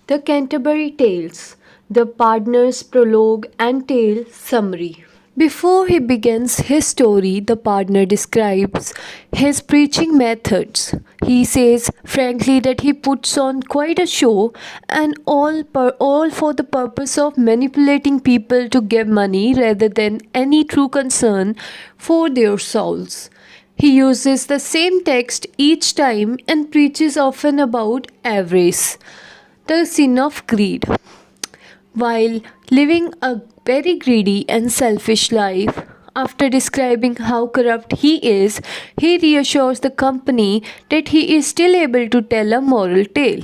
The Canterbury Tales, the Partner's Prologue and Tale Summary. Before he begins his story, the partner describes his preaching methods. He says frankly that he puts on quite a show and all for the purpose of manipulating people to give money rather than any true concern for their souls. He uses the same text each time and preaches often about avarice, the sin of greed. While living a very greedy and selfish life, after describing how corrupt he is, he reassures the company that he is still able to tell a moral tale.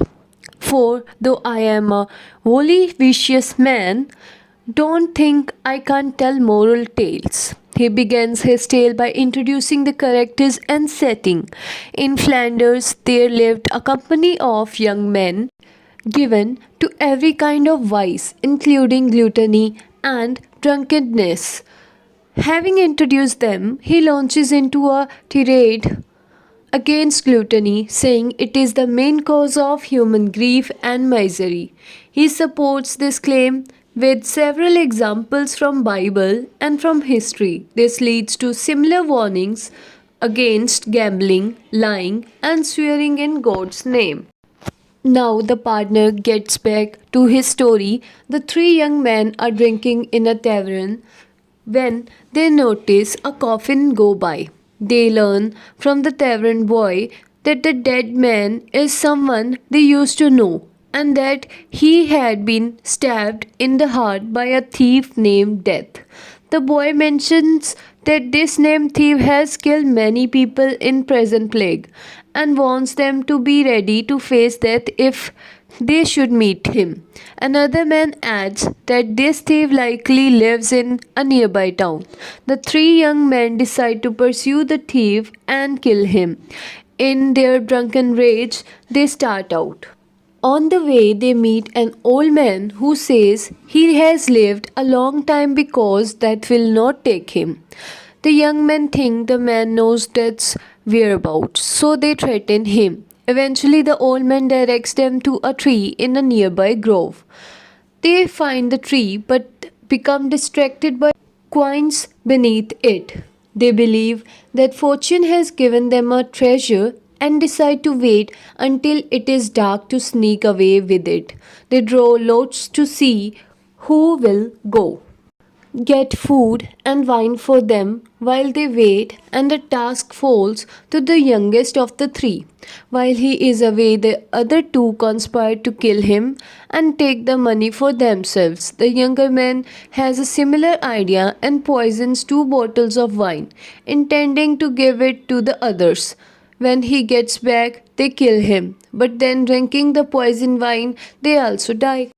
For though I am a wholly vicious man, don't think I can't tell moral tales. He begins his tale by introducing the characters and setting. In Flanders, there lived a company of young men given to every kind of vice, including gluttony and drunkenness. Having introduced them, he launches into a tirade against gluttony, saying it is the main cause of human grief and misery. He supports this claim with several examples from Bible and from history. This leads to similar warnings against gambling, lying, and swearing in God's name. Now the partner gets back to his story. The three young men are drinking in a tavern when they notice a coffin go by. They learn from the tavern boy that the dead man is someone they used to know and that he had been stabbed in the heart by a thief named Death. The boy mentions that this named thief has killed many people in present plague and wants them to be ready to face death if they should meet him. Another man adds that this thief likely lives in a nearby town. The three young men decide to pursue the thief and kill him. In their drunken rage, they start out. On the way, they meet an old man who says he has lived a long time because that will not take him. The young men think the man knows Death's whereabouts, so they threaten him. Eventually, the old man directs them to a tree in a nearby grove. They find the tree but become distracted by coins beneath it. They believe that fortune has given them a treasure and decide to wait until it is dark to sneak away with it. They draw lots to see who will go, get food and wine for them while they wait, and the task falls to the youngest of the three. While he is away, the other two conspire to kill him and take the money for themselves. The younger man has a similar idea and poisons 2 bottles of wine, intending to give it to the others. When he gets back, they kill him, but then drinking the poison wine, they also die.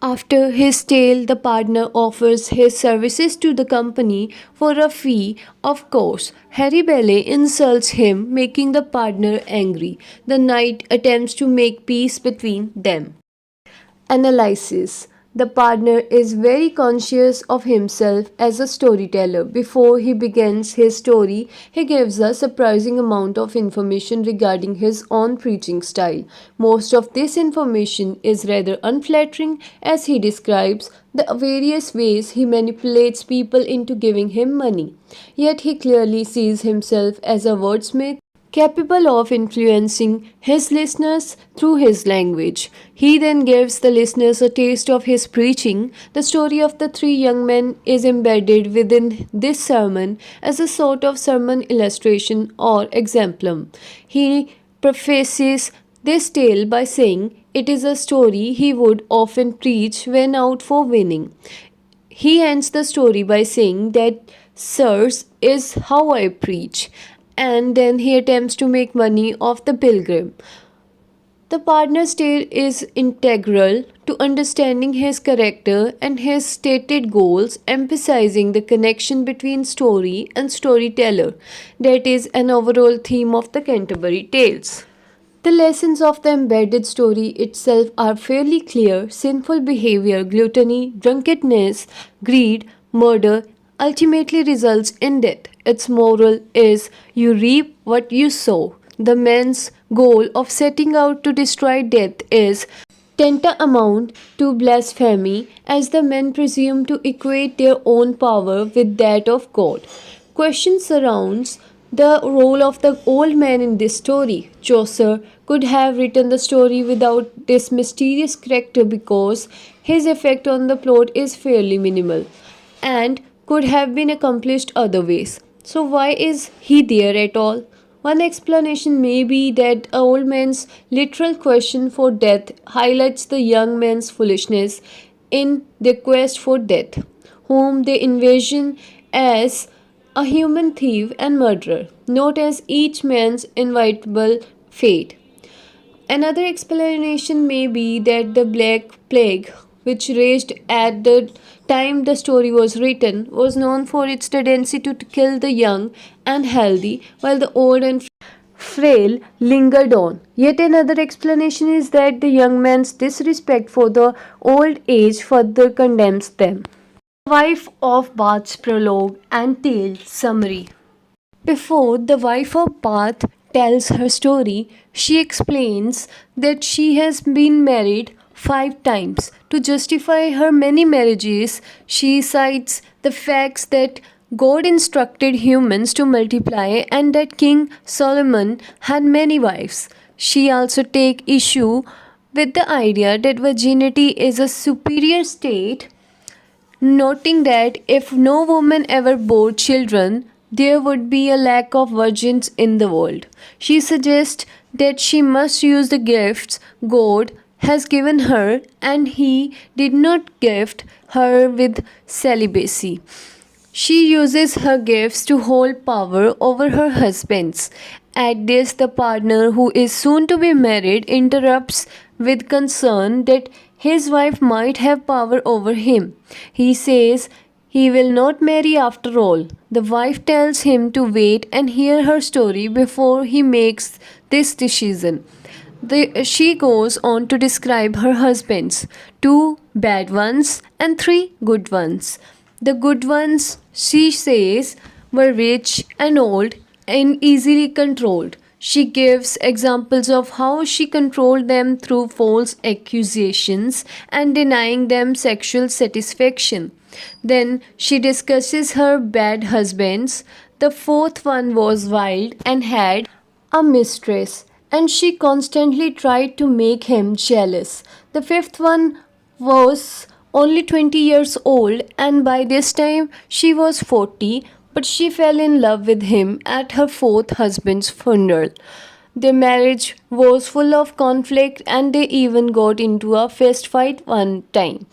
After his tale, the partner offers his services to the company for a fee, of course. Harry Bailey insults him, making the partner angry. The knight attempts to make peace between them. Analysis. The partner is very conscious of himself as a storyteller. Before he begins his story, he gives a surprising amount of information regarding his own preaching style. Most of this information is rather unflattering as he describes the various ways he manipulates people into giving him money. Yet he clearly sees himself as a wordsmith capable of influencing his listeners through his language. He then gives the listeners a taste of his preaching. The story of the three young men is embedded within this sermon as a sort of sermon illustration or exemplum. He prefaces this tale by saying it is a story he would often preach when out for winning. He ends the story by saying that, "Sirs, is how I preach," and then he attempts to make money off the pilgrim. The partner's tale is integral to understanding his character and his stated goals, emphasizing the connection between story and storyteller. That is an overall theme of the Canterbury Tales. The lessons of the embedded story itself are fairly clear. Sinful behavior, gluttony, drunkenness, greed, murder ultimately results in death. Its moral is you reap what you sow. The man's goal of setting out to destroy death is tantamount to blasphemy, as the men presume to equate their own power with that of God. Question surrounds the role of the old man in this story. Chaucer could have written the story without this mysterious character because his effect on the plot is fairly minimal and could have been accomplished other ways. So, why is he there at all? One explanation may be that a old man's literal question for death highlights the young man's foolishness in their quest for death, whom they envision as a human thief and murderer, not as each man's inevitable fate. Another explanation may be that the Black Plague, which raged at the time the story was written, was known for its tendency to kill the young and healthy, while the old and frail lingered on. Yet another explanation is that the young man's disrespect for the old age further condemns them. Wife of Bath's prologue and tale summary. Before the wife of Bath tells her story, she explains that she has been married 5 times. To justify her many marriages, she cites the facts that God instructed humans to multiply and that King Solomon had many wives. She also takes issue with the idea that virginity is a superior state, noting that if no woman ever bore children, there would be a lack of virgins in the world. She suggests that she must use the gifts God has given her, and He did not gift her with celibacy. She uses her gifts to hold power over her husbands. At this, the partner who is soon to be married interrupts with concern that his wife might have power over him. He says he will not marry after all. The wife tells him to wait and hear her story before he makes this decision. She goes on to describe her husbands, 2 bad ones and 3 good ones. The good ones, she says, were rich and old and easily controlled. She gives examples of how she controlled them through false accusations and denying them sexual satisfaction. Then she discusses her bad husbands. The fourth one was wild and had a mistress, and she constantly tried to make him jealous. The fifth one was only 20 years old, and by this time she was 40, but she fell in love with him at her fourth husband's funeral. Their marriage was full of conflict, and they even got into a fist fight one time.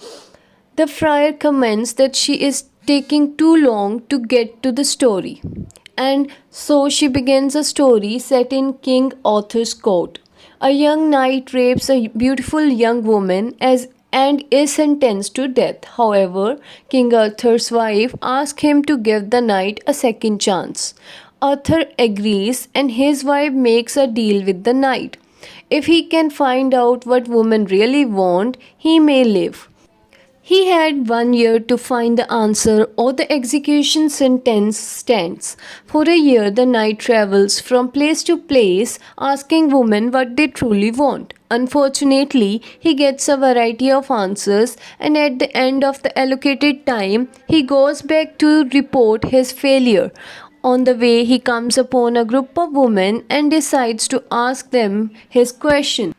The friar comments that she is taking too long to get to the story, and so she begins a story set in King Arthur's court. A young knight rapes a beautiful young woman and is sentenced to death. However, King Arthur's wife asks him to give the knight a second chance. Arthur agrees, and his wife makes a deal with the knight. If he can find out what women really want, he may live. He had 1 year to find the answer, or the execution sentence stands. For a year, the knight travels from place to place asking women what they truly want. Unfortunately, he gets a variety of answers, and at the end of the allocated time, he goes back to report his failure. On the way, he comes upon a group of women and decides to ask them his question.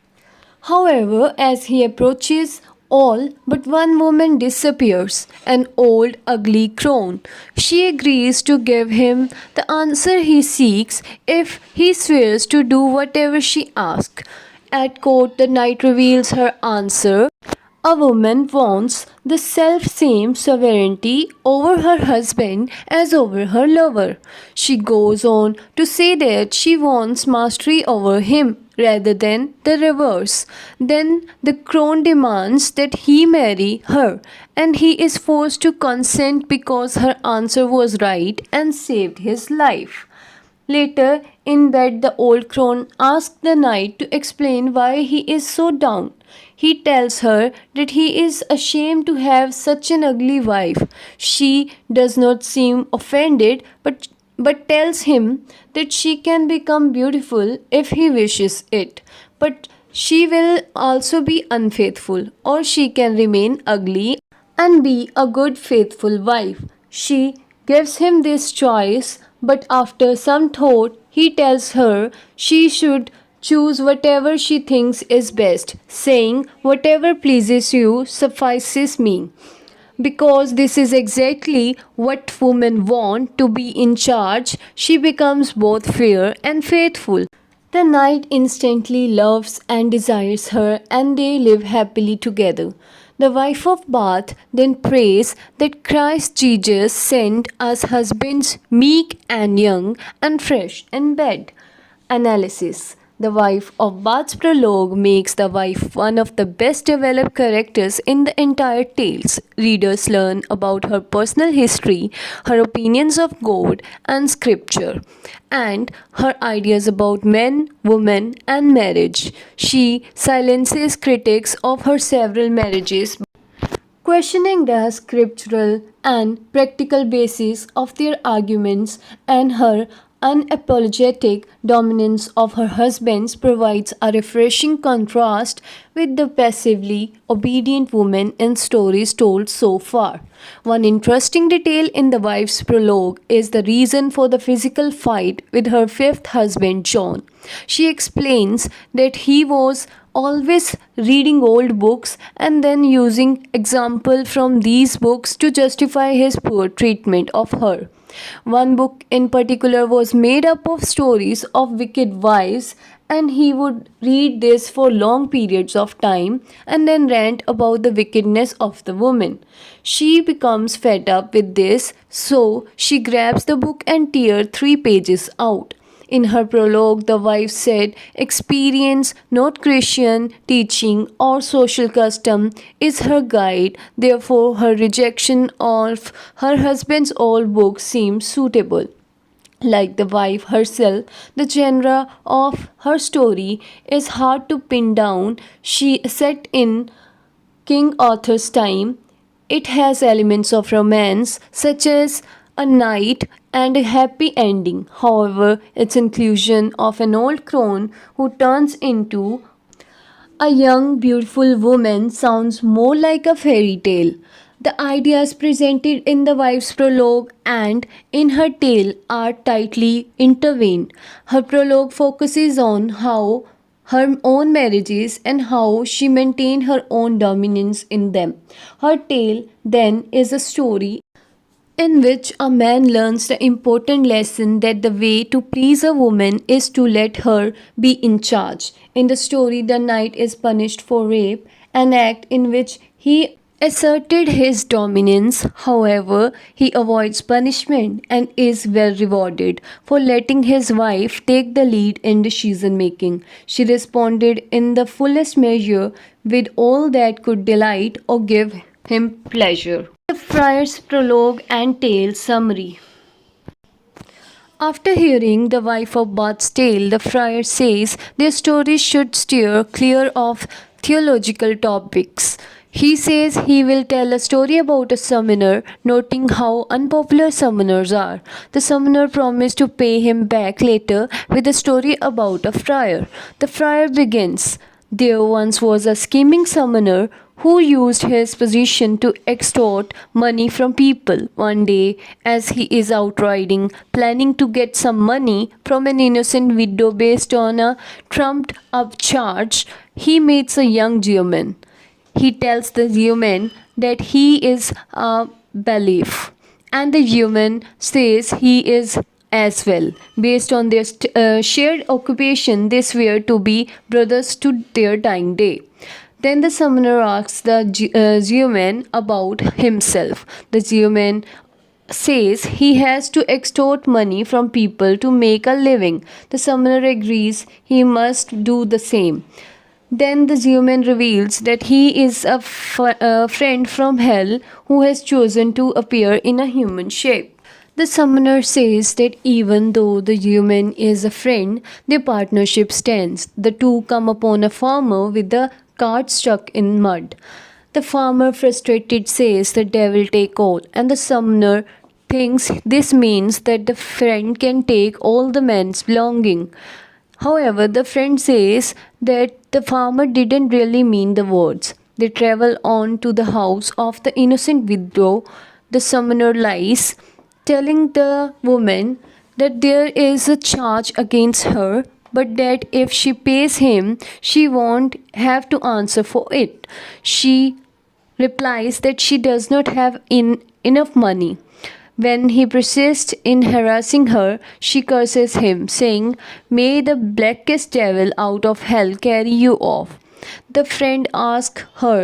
However, as he approaches, all but one woman disappears, an old, ugly crone. She agrees to give him the answer he seeks if he swears to do whatever she asks. At court, the knight reveals her answer. A woman wants the self-same sovereignty over her husband as over her lover. She goes on to say that she wants mastery over him rather than the reverse. Then the crone demands that he marry her, and he is forced to consent because her answer was right and saved his life. Later, in bed, the old crone asks the knight to explain why he is so down. He tells her that he is ashamed to have such an ugly wife. She does not seem offended, but tells him that she can become beautiful if he wishes it. But She will also be unfaithful, or she can remain ugly and be a good, faithful wife. She gives him this choice, but after some thought, he tells her she should choose whatever she thinks is best, saying, "Whatever pleases you suffices me." Because this is exactly what women want, to be in charge, she becomes both fair and faithful. The knight instantly loves and desires her, and they live happily together. The wife of Bath then prays that Christ Jesus send us husbands meek and young and fresh in bed. Analysis. The wife of Bath's prologue makes the wife one of the best developed characters in the entire tales. Readers learn about her personal history, her opinions of God and scripture, and her ideas about men, women, and marriage. She silences critics of her several marriages, questioning the scriptural and practical basis of their arguments, and her unapologetic dominance of her husbands provides a refreshing contrast with the passively obedient woman in stories told so far. One interesting detail in the wife's prologue is the reason for the physical fight with her fifth husband, John. She explains that he was always reading old books and then using example from these books to justify his poor treatment of her. One book in particular was made up of stories of wicked wives, and he would read this for long periods of time and then rant about the wickedness of the woman. She becomes fed up with this, so she grabs the book and tears 3 pages out. In her prologue, the wife said, "Experience, not Christian teaching or social custom, is her guide. Therefore, her rejection of her husband's old book seems suitable." Like the wife herself, the genre of her story is hard to pin down. She set in King Arthur's time. It has elements of romance, such as a knight and a happy ending. However, its inclusion of an old crone who turns into a young, beautiful woman sounds more like a fairy tale. The ideas presented in the wife's prologue and in her tale are tightly intertwined. Her prologue focuses on how her own marriages and how she maintained her own dominance in them. Her tale then is a story in which a man learns the important lesson that the way to please a woman is to let her be in charge. In the story, the knight is punished for rape, an act in which he asserted his dominance. However, he avoids punishment and is well rewarded for letting his wife take the lead in decision making. She responded in the fullest measure with all that could delight or give him pleasure. The Friar's prologue and tale summary. After hearing the wife of Bath's tale, the friar says their story should steer clear of theological topics. He says he will tell a story about a summoner, noting how unpopular summoners are. The summoner promised to pay him back later with a story about a friar. The friar begins. There once was a scheming summoner who used his position to extort money from people. One day, as he is out riding, planning to get some money from an innocent widow based on a trumped up charge, he meets a young German. He tells the German that he is a bailiff, and the German says he is as well. Based on their shared occupation, they swear to be brothers to their dying day. Then the summoner asks the German about himself. The German says he has to extort money from people to make a living. The summoner agrees he must do the same. Then the German reveals that he is a friend from hell who has chosen to appear in a human shape. The summoner says that even though the human is a friend, their partnership stands. The two come upon a farmer with a cart stuck in mud. The farmer, frustrated, says the devil take all, and the summoner thinks this means that the friend can take all the man's belonging. However, the friend says that The farmer didn't really mean the words. They travel on to the house of the innocent widow. The summoner lies, telling the woman that there is a charge against her, but that if she pays him, she won't have to answer for it. She replies that she does not have enough money. When he persists in harassing her, she curses him, saying, "May the blackest devil out of hell carry you off." The friend asks her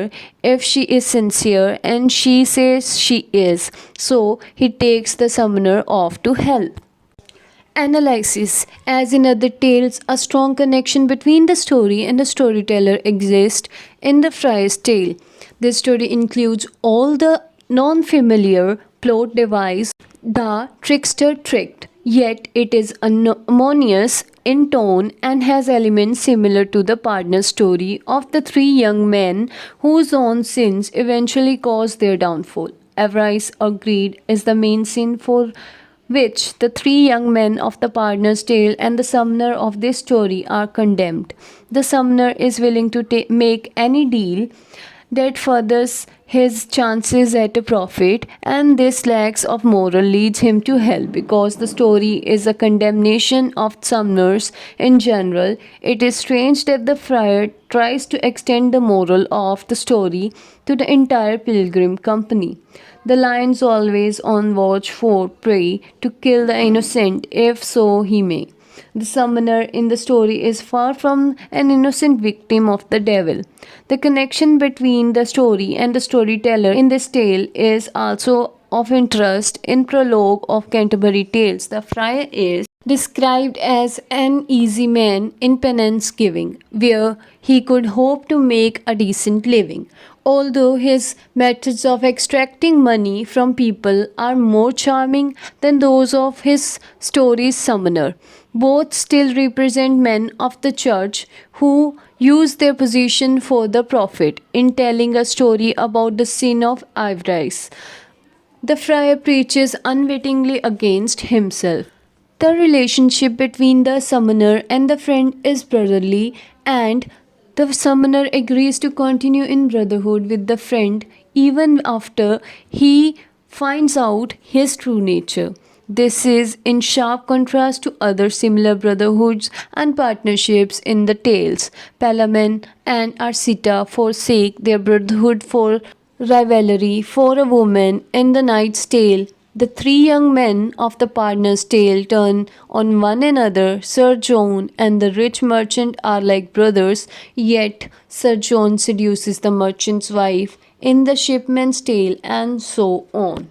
if she is sincere, and she says she is, so he takes the summoner off to hell. Analysis. As in other tales, a strong connection between the story and the storyteller exists in the Friar's tale. This story includes all the non familiar plot device the trickster tricked, yet it is harmonious in tone and has elements similar to the partner story of the three young men whose own sins eventually caused their downfall. Avarice or greed is the main sin for which the three young men of the partner's tale and the summoner of this story are condemned. The summoner is willing to make any deal that furthers his chances at a profit, and this lack of moral leads him to hell. Because the story is a condemnation of summoners in general, it is strange that the friar tries to extend the moral of the story to the entire pilgrim company. The lion's always on watch for prey to kill the innocent if so he may. The summoner in the story is far from an innocent victim of the devil. The connection between the story and the storyteller in this tale is also of interest. In prologue of Canterbury Tales, the friar is described as an easy man in penance giving, where he could hope to make a decent living. Although his methods of extracting money from people are more charming than those of his story's summoner, both still represent men of the church who use their position for the profit. In telling a story about the sin of avarice, the friar preaches unwittingly against himself. The relationship between the summoner and the friend is brotherly, and the summoner agrees to continue in brotherhood with the friend even after he finds out his true nature. This is in sharp contrast to other similar brotherhoods and partnerships in the tales. Palamon and Arcita forsake their brotherhood for rivalry for a woman. In the Knight's Tale, the three young men of the partner's tale turn on one another. Sir John and the rich merchant are like brothers, yet Sir John seduces the merchant's wife in the shipman's tale, and so on.